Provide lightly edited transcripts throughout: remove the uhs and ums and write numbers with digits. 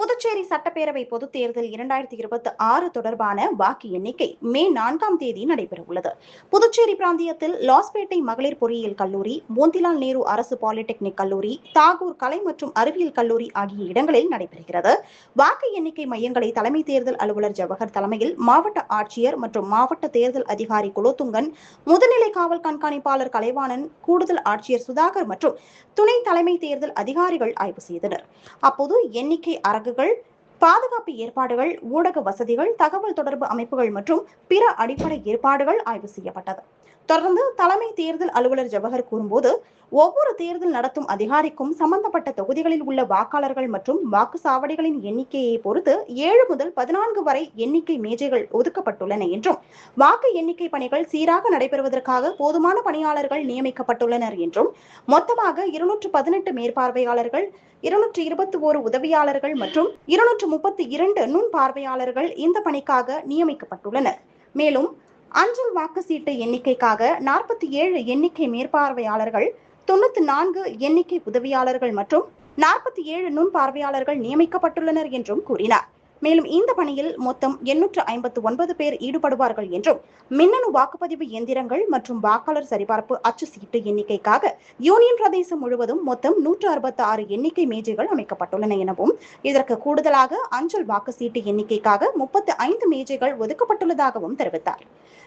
புதுச்சேரி சட்டப்பேரவை பொதுத் தேர்தல் 2026 தொடர்பான வாக்கு எண்ணிக்கை மே 4ஆம் தேதி நடைபெறவுள்ளது. புதுச்சேரி பிராந்தியத்தில் லாஸ்பேட்டை மகளிர் பொறியியல் கல்லூரி, மோதிலால் நேரு அரசு பாலிடெக்னிக் கல்லூரி, தாகூர் கலை மற்றும் அறிவியல் கல்லூரி ஆகிய இடங்களில் நடைபெறுகிறது. வாக்கு எண்ணிக்கை மையங்களை தலைமை தேர்தல் அலுவலர் ஜவஹர் தலைமையில் மாவட்ட ஆட்சியர் மற்றும் மாவட்ட தேர்தல் அதிகாரி குலோத்துங்கன், முதுநிலை காவல் கண்காணிப்பாளர் கலைவாணன், கூடுதல் ஆட்சியர் சுதாகர் மற்றும் துணை தலைமை தேர்தல் அதிகாரிகள் ஆய்வு செய்தனர். அப்போது எண்ணிக்கை அரங்குகள், பாதுகாப்பு ஏற்பாடுகள், ஊடக வசதிகள், தகவல் தொடர்பு அமைப்புகள் மற்றும் பிற அடிப்படை ஏற்பாடுகள் ஆய்வு செய்யப்பட்டது. தொடர்ந்து தலைமை தேர்தல் அலுவலர் ஜவஹர் கூறும்போது, ஒவ்வொரு தேர்தல் நடத்தும் அதிகாரிக்கும் சம்பந்தப்பட்ட தொகுதிகளில் உள்ள வாக்காளர்கள் மற்றும் வாக்குச்சாவடிகளின் எண்ணிக்கையை பொறுத்து 7 முதல் 14 வரை எண்ணிக்கை மேஜைகள் ஒதுக்கப்பட்டுள்ளன என்றும், வாக்கு எண்ணிக்கை பணிகள் சீராக நடைபெறுவதற்காக போதுமான பணியாளர்கள் நியமிக்கப்பட்டுள்ளனர் என்றும், மொத்தமாக 218 மேற்பார்வையாளர்கள், 221 உதவியாளர்கள் மற்றும் 232 நுண் பார்வையாளர்கள் இந்த பணிக்காக நியமிக்கப்பட்டுள்ளனர். மேலும் அஞ்சல் வாக்கு சீட்டு எண்ணிக்கைக்காக 47 எண்ணிக்கை மேற்பார்வையாளர்கள், 94 எண்ணிக்கை உதவியாளர்கள் மற்றும் 47 நுண் பார்வையாளர்கள் நியமிக்கப்பட்டுள்ளனர் என்றும் கூறினார். மேலும் இந்த பணியில் மொத்தம் 859 பேர் ஈடுபடுவார்கள் என்றும், மின்னணு வாக்குப்பதிவு இயந்திரங்கள் மற்றும் வாக்காளர் சரிபார்ப்பு அச்சு சீட்டு எண்ணிக்கைக்காக யூனியன் பிரதேசம் முழுவதும் மொத்தம் 166 எண்ணிக்கை மேஜைகள் அமைக்கப்பட்டுள்ளன எனவும், இதற்கு கூடுதலாக அஞ்சல் வாக்கு சீட்டு எண்ணிக்கைக்காக 35 மேஜைகள் ஒதுக்கப்பட்டுள்ளதாகவும் தெரிவித்தார்.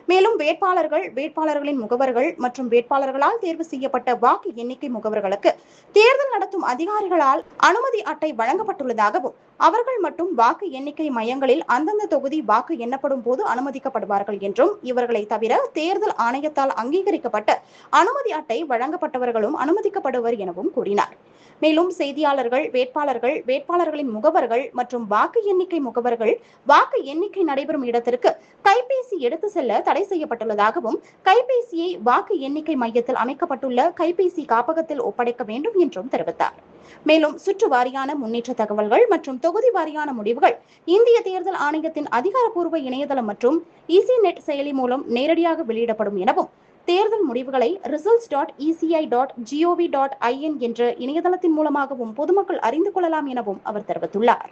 மேலும் வேட்பாளர்களின் முகவர்கள் மற்றும் வேட்பாளர்களால் தேர்வு செய்யப்பட்ட வாக்கு எண்ணிக்கை முகவர்களுக்கு தேர்தல் நடத்தும் அதிகாரிகளால் அனுமதி அட்டை வழங்கப்பட்டுள்ளதாகவும், அவர்கள் மட்டும் வாக்கு எண்ணிக்கை மையங்களில் அந்தந்த தொகுதி வாக்கு எண்ணப்படும் போது அனுமதிக்கப்படுவார்கள் என்றும், இவர்களை தவிர தேர்தல் ஆணையத்தால் அங்கீகரிக்கப்பட்ட அனுமதி அட்டை வழங்கப்பட்டவர்களும் அனுமதிக்கப்படுவர் எனவும் கூறினார். மேலும் செய்தியாளர்கள், வேட்பாளர்களின் முகவர்கள் மற்றும் வாக்கு எண்ணிக்கை முகவர்கள் வாக்கு எண்ணிக்கை நடைபெறும் இடத்திற்கு கைபேசி எடுத்து செல்ல தடை செய்யப்பட்டுள்ளதாகவும், கைபேசியை வாக்கு எண்ணிக்கை மையத்தில் அமைக்கப்பட்டுள்ள கைபேசி காப்பகத்தில் ஒப்படைக்க வேண்டும் என்றும் தெரிவித்தார். மேலும் சுற்று வாரியான முன்னேற்ற தகவல்கள் மற்றும் தொகுதி வாரியான முடிவுகள் இந்திய தேர்தல் ஆணையத்தின் அதிகாரப்பூர்வ இணையதளம் மற்றும் ECNet செயலி மூலம் நேரடியாக வெளியிடப்படும் எனவும், தேர்தல் முடிவுகளை results.eci.gov.in என்ற இணையதளத்தின் மூலமாகவும் பொதுமக்கள் அறிந்து கொள்ளலாம் எனவும் அவர் தெரிவித்துள்ளார்.